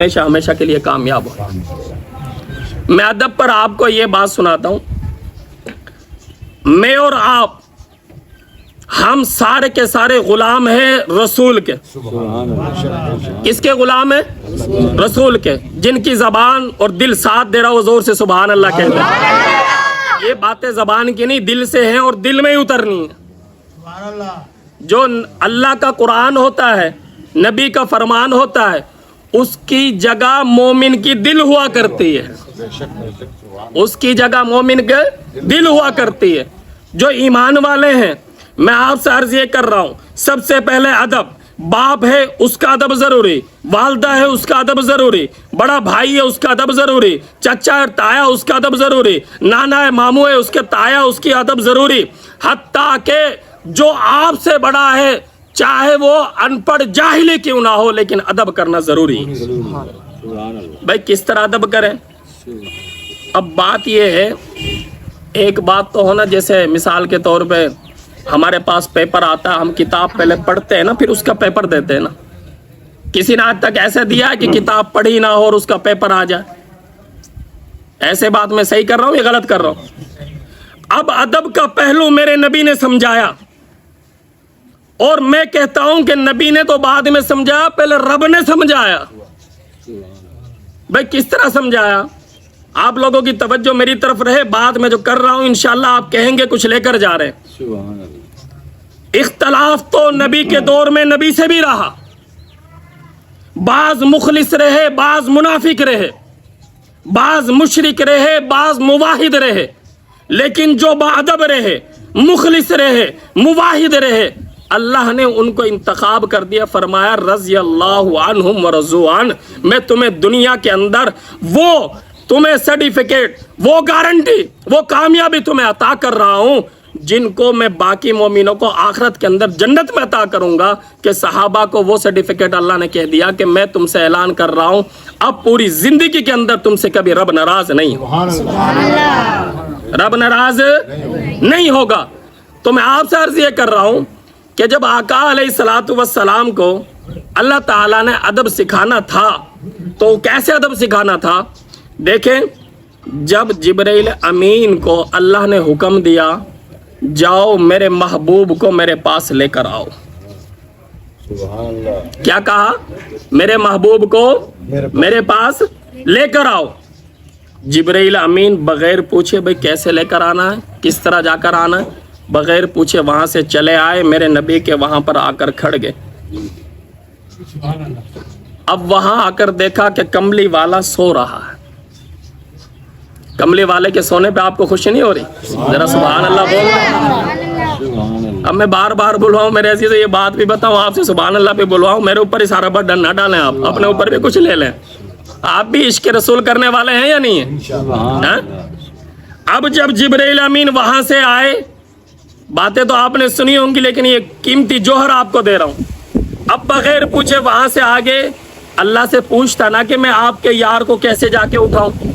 ہمیشہ ہمیشہ کے لیے کامیاب ہو۔ میں ادب پر آپ کو یہ بات سناتا ہوں، میں اور آپ ہم سارے کے سارے غلام ہیں رسول کے۔ کس کے غلام ہیں؟ رسول کے، جن کی زبان اور دل ساتھ دے رہا وہ زور سے سبحان اللہ کہتے ہیں۔ یہ باتیں زبان کی نہیں، دل سے ہیں اور دل میں ہی اترنی ہے۔ جو اللہ کا قرآن ہوتا ہے، نبی کا فرمان ہوتا ہے، اس کی جگہ مومن کی دل ہوا کرتی ہے۔ اس کی جگہ مومن کے دل ہوا کرتی ہے۔ جو ایمان والے ہیں، میں آپ سے عرض یہ کر رہا ہوں، سب سے پہلے ادب۔ باپ ہے اس کا ادب ضروری، والدہ ہے اس کا ادب ضروری، بڑا بھائی ہے اس کا ادب ضروری، چچا ہے تایا اس کا ادب ضروری، نانا ہے ماموں ہے اس کے تایا اس کی ادب ضروری، حتیٰ کہ جو آپ سے بڑا ہے چاہے وہ ان پڑھ جاہلی کیوں نہ ہو لیکن ادب کرنا ضروری ہے۔ بھائی کس طرح ادب کریں؟ اب بات یہ ہے، ایک بات تو ہونا، جیسے مثال کے طور پہ ہمارے پاس پیپر آتا ہے، ہم کتاب پہلے پڑھتے ہیں نا، پھر اس کا پیپر دیتے ہیں نا۔ کسی نے آج تک ایسے دیا ہے کہ کتاب پڑھی نہ ہو اور اس کا پیپر آ جائے؟ ایسے بات میں صحیح کر رہا ہوں یا غلط کر رہا ہوں؟ اب ادب کا پہلو میرے نبی نے سمجھایا، اور میں کہتا ہوں کہ نبی نے تو بعد میں سمجھایا، پہلے رب نے سمجھایا۔ بھائی کس طرح سمجھایا؟ آپ لوگوں کی توجہ میری طرف رہے، بعد میں جو کر رہا ہوں انشاءاللہ آپ کہیں گے کچھ لے کر جا رہے ہیں۔ اختلاف تو نبی کے دور میں نبی سے بھی رہا، بعض مخلص رہے، بعض منافق رہے، بعض مشرک رہے، بعض موحد رہے، لیکن جو باادب رہے، مخلص رہے، موحد رہے، اللہ نے ان کو انتخاب کر دیا، فرمایا رضی اللہ عنہم ورضوا عنہ، میں تمہیں دنیا کے اندر وہ تمہیں سرٹیفکیٹ، وہ گارنٹی، وہ کامیابی تمہیں عطا کر رہا ہوں جن کو میں باقی مومنوں کو آخرت کے اندر جنت میں عطا کروں گا۔ کہ صحابہ کو وہ سرٹیفکیٹ اللہ نے کہہ دیا کہ میں تم سے اعلان کر رہا ہوں، اب پوری زندگی کے اندر تم سے کبھی رب ناراض نہیں ہوگا، رب ناراض نہیں ہوگا۔ تو میں آپ سے عرض یہ کر رہا ہوں کہ جب آقا علیہ السلام کو اللہ تعالیٰ نے ادب سکھانا تھا تو کیسے ادب سکھانا تھا؟ دیکھیں، جب جبرائیل امین کو اللہ نے حکم دیا جاؤ میرے محبوب کو میرے پاس لے کر آؤ، کیا کہا؟ میرے محبوب کو میرے پاس لے کر آؤ۔ جبرائیل امین بغیر پوچھے بھئی کیسے لے کر آنا ہے، کس طرح جا کر آنا ہے، بغیر پوچھے وہاں سے چلے آئے، میرے نبی کے وہاں پر آ کر کھڑ گئے۔ اب وہاں آ کر دیکھا کہ کملی والا سو رہا ہے۔ کملی والے کے سونے پہ آپ کو خوشی نہیں ہو رہی؟ ذرا سبحان اللہ بول۔ اب میں بار بار بلواؤں میرے عزیز، یہ بات بھی بتاؤں آپ سے، سبحان اللہ پہ بلواؤں، میرے اوپر اس سارا برڈن نہ ڈالیں، آپ اپنے اوپر بھی کچھ لے لیں۔ آپ بھی عشق رسول کرنے والے ہیں یا نہیں ہیں؟ اب جب جبرائیل امین وہاں سے آئے، باتیں تو آپ نے سنی ہوں گی لیکن یہ قیمتی جوہر آپ کو دے رہا ہوں۔ اب بغیر پوچھے وہاں سے آگے اللہ سے پوچھتا نا کہ میں آپ کے یار کو کیسے جا کے اٹھاؤں،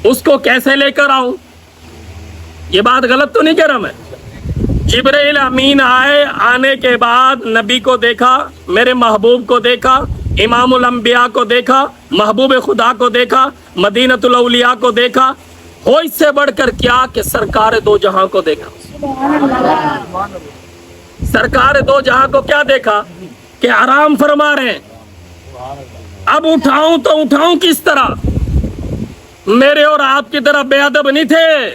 اس کو کیسے لے کر آؤں؟ یہ بات غلط تو نہیں کہہ رہا میں؟ جبرائیل امین آئے، آنے کے بعد نبی کو دیکھا، میرے محبوب کو دیکھا، امام الانبیاء کو دیکھا، محبوب خدا کو دیکھا، مدینۃ الاولیاء کو دیکھا، ہو اس سے بڑھ کر کیا کہ سرکار دو جہاں کو دیکھا۔ سرکار دو جہاں کو کیا دیکھا؟ کہ آرام فرما رہے ہیں۔ اب اٹھاؤں تو اٹھاؤں کس طرح؟ میرے اور آپ کی طرح بے ادب نہیں تھے۔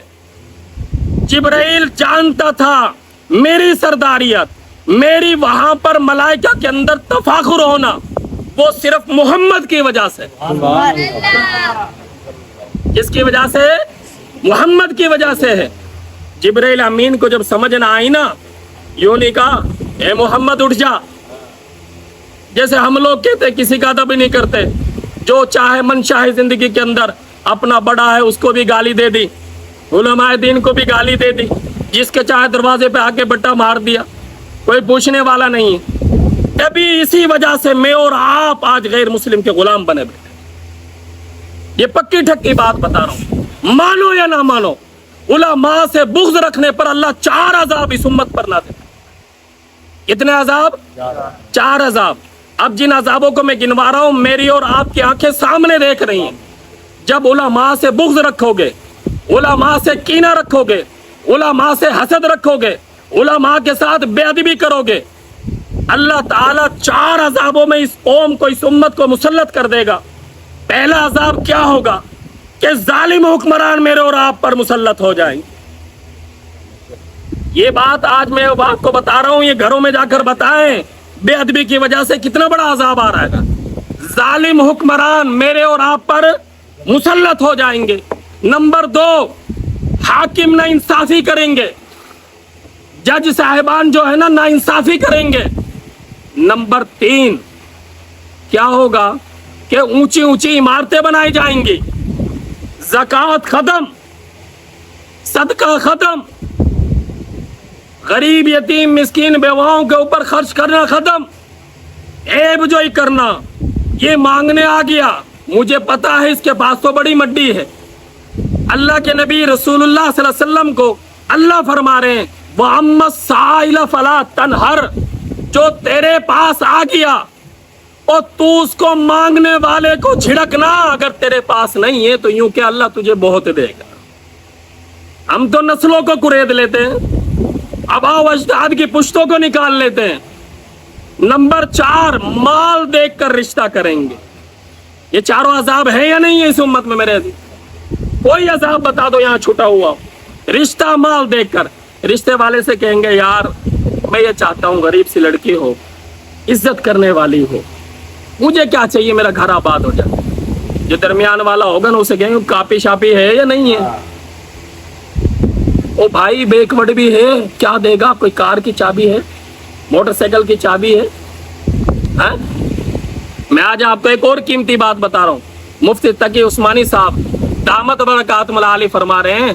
جبرائیل جانتا تھا میری سرداریت، میری وہاں پر ملائکہ کے اندر تفاخر ہونا وہ صرف محمد کی وجہ سے۔ کس کی وجہ سے؟ محمد کی وجہ سے ہے۔ جبرائیل امین کو جب سمجھ نہ آئی نا، یوں نہیں کہا اے محمد اٹھ جا، جیسے ہم لوگ کہتے کسی کا ادب نہیں کرتے، جو چاہے من چاہے زندگی کے اندر، اپنا بڑا ہے اس کو بھی گالی دے دی، علماء دین کو بھی گالی دے دی، جس کے چاہے دروازے پہ آ کے بٹا مار دیا، کوئی پوچھنے والا نہیں ہے۔ ابھی اسی وجہ سے میں اور آپ آج غیر مسلم کے غلام بنے بیٹھے۔ یہ پکی ٹھکی بات بتا رہا ہوں، مانو یا نہ مانو، علماء سے بغض رکھنے پر اللہ 4 عذاب اس امت پر نہ دے۔ کتنے عذاب؟ 4 عذاب۔ اب جن عذابوں کو میں گنوا رہا ہوں میری اور آپ کی آنکھیں سامنے دیکھ رہی ہیں. جب علماء سے بغض رکھو گے, علماء سے کینہ رکھو گے, علماء سے حسد رکھو گے, علماء کے ساتھ بے ادبی کرو گے, اللہ تعالیٰ 4 عذابوں میں اس قوم کو, اس امت کو مسلط کر دے گا. پہلا عذاب کیا ہوگا کہ ظالم حکمران میرے اور آپ پر مسلط ہو جائیں. یہ بات آج میں آپ کو بتا رہا ہوں, یہ گھروں میں جا کر بتائیں بے ادبی کی وجہ سے کتنا بڑا عذاب آ رہا ہے. ظالم حکمران میرے اور آپ پر مسلط ہو جائیں گے. نمبر 2, حاکم نا انصافی کریں گے, جج صاحبان جو ہے نا انصافی کریں گے. نمبر 3 کیا ہوگا کہ اونچی اونچی عمارتیں بنائی جائیں گی, زکوٰۃ ختم, صدقہ ختم, غریب یتیم مسکین بیواؤں کے اوپر خرچ کرنا ختم, عیب جوئی کرنا, یہ مانگنے آ گیا مجھے پتا ہے اس کے پاس تو بڑی مڈی ہے. اللہ کے نبی رسول اللہ صلی اللہ علیہ وسلم کو اللہ فرما رہے ہیں وَأَمَّا السَّائِلَ فَلَا تَنْهَرْ, جو تیرے پاس آ گیا اور تو اس کو مانگنے والے کو جھڑکنا, اگر تیرے پاس نہیں ہے تو یوں کہ اللہ تجھے بہت دے گا. ہم تو نسلوں کو کورید لیتے ہیں, آباء و اجداد کی پشتوں کو نکال لیتے ہیں. نمبر 4 مال دیکھ کر رشتہ کریں گے. یہ 4 عذاب ہیں یا نہیں ہے اس امت میں میرے عزیز؟ کوئی عذاب بتا دو یہاں چھٹا ہوا. رشتہ مال دیکھ کر, رشتے والے سے کہیں گے یار میں یہ چاہتا ہوں غریب سی لڑکی ہو, عزت کرنے والی ہو, مجھے کیا چاہیے میرا گھر آباد ہو جائے. جو درمیان والا ہوگا نا اسے کہیں گے کاپی شاپی ہے یا نہیں ہے, او بھائی بیکورڈ بھی ہے, کیا دے گا, کوئی کار کی چابی ہے, موٹر سائیکل کی چابی ہے. میں آج آپ کو ایک اور قیمتی بات بتا رہا ہوں. مفتی تقی عثمانی صاحب دامت برکات ملعالی فرما رہے ہیں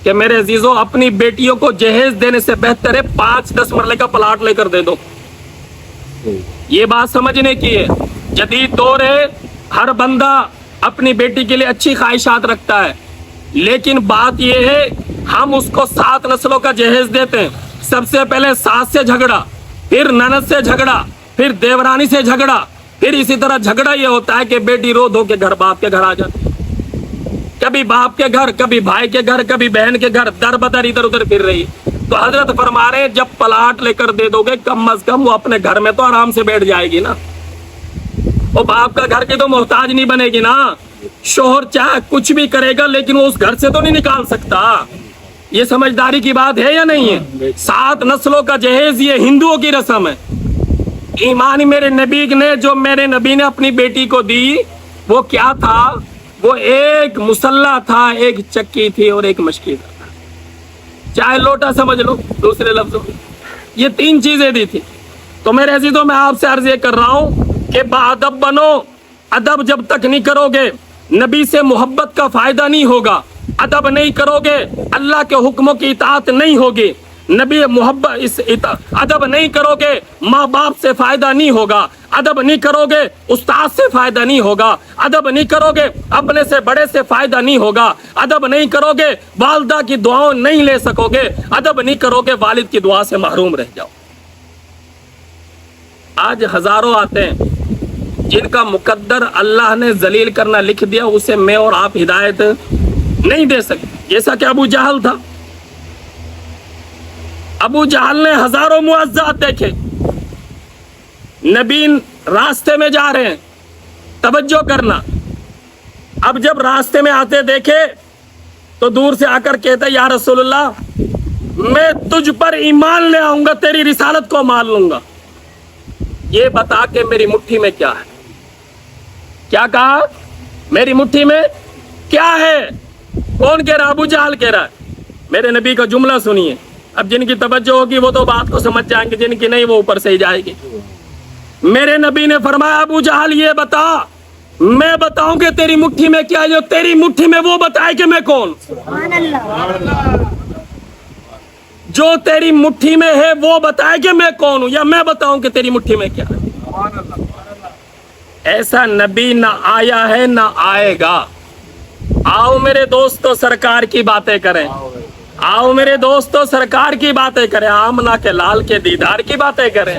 کہ میرے عزیزوں اپنی بیٹیوں کو جہیز دینے سے بہتر ہے 5-10 مرلے کا پلاٹ لے کر دے دو. یہ بات سمجھنے کی ہے. جدید دور ہے, ہر بندہ اپنی بیٹی کے لیے اچھی خواہشات رکھتا ہے, لیکن بات یہ ہے ہم اس کو 7 نسلوں کا جہیز دیتے ہیں. سب سے پہلے ساس سے جھگڑا, پھر نند سے جھگڑا, پھر دیورانی سے جھگڑا, پھر اسی طرح جھگڑا یہ ہوتا ہے کہ بیٹی رو دھو کے گھر باپ کے گھر آ جاتی, کبھی باپ کے گھر, کبھی بھائی کے گھر, کبھی بہن کے گھر, در بدر ادھر ادھر پھر رہی. تو حضرت فرما رہے ہیں جب پلاٹ لے کر دے دو گے کم از کم وہ اپنے گھر میں تو آرام سے بیٹھ جائے گی نا, وہ باپ کا گھر کی تو محتاج نہیں بنے گی نا. شوہر چاہے کچھ بھی کرے گا لیکن وہ اس گھر سے تو نہیں نکال سکتا. یہ سمجھداری کی بات ہے یا نہیں ہے؟ 7 نسلوں کا جہیز یہ ہندوؤں کی رسم ہے. ایمان میرے نبی نے, جو میرے نبی نے اپنی بیٹی کو دی وہ کیا تھا, وہ ایک مسلح تھا, ایک چکی تھی اور ایک مشکی تھا, چاہے لوٹا سمجھ لو دوسرے لفظوں میں, یہ 3 چیزیں دی تھی. تو میرے عزیزوں میں آپ سے عرض یہ کر رہا ہوں کہ باادب بنو. ادب جب تک نہیں کرو گے نبی سے محبت کا فائدہ نہیں ہوگا. ادب نہیں کرو گے اللہ کے حکموں کی اطاعت نہیں ہوگی. نبی محبت ادب نہیں کرو گے ماں باپ سے فائدہ نہیں ہوگا. ادب نہیں کرو گے استاد سے فائدہ نہیں ہوگا. ادب نہیں کرو گے اپنے سے بڑے سے فائدہ نہیں ہوگا. ادب نہیں کرو گے والدہ کی دعاؤں نہیں لے سکو گے. ادب نہیں کرو گے والد کی دعا سے محروم رہ جاؤ. آج ہزاروں آتے ہیں جن کا مقدر اللہ نے ذلیل کرنا لکھ دیا, اسے میں اور آپ ہدایت نہیں دے سکتے. جیسا کہ ابو جہل تھا, ابو جہل نے ہزاروں معجزات دیکھے. نبی راستے میں جا رہے ہیں, توجہ کرنا. اب جب راستے میں آتے دیکھے تو دور سے آ کر کہتے یا رسول اللہ میں تجھ پر ایمان لے آؤں گا, تیری رسالت کو مان لوں گا, یہ بتا کہ میری مٹھی میں کیا ہے. کیا کہا, میری مٹھی میں کیا ہے؟ کون کہہ رہا؟ ابو جہل کہہ رہا ہے. میرے نبی کا جملہ سنیے. اب جن کی توجہ ہوگی وہ تو بات کو سمجھ جائیں گے, جن کی نہیں وہ اوپر سے ہی جائے گی. میرے نبی نے فرمایا ابو جہل یہ بتا, میں بتاؤں کہ تیری مٹھی میں کیا ہے, جو تیری مٹھی میں وہ بتائے کہ میں کون. سبحان اللہ. جو تیری مٹھی میں ہے وہ بتائے کہ میں کون ہوں, یا میں بتاؤں کہ تیری مٹھی میں کیا ہے. ایسا نبی نہ آیا ہے نہ آئے گا. آؤ میرے دوستو سرکار کی باتیں کریں, آؤ میرے دوستو سرکار کی باتیں کریں, آمنہ کے لال کے دیدار کی باتیں کریں.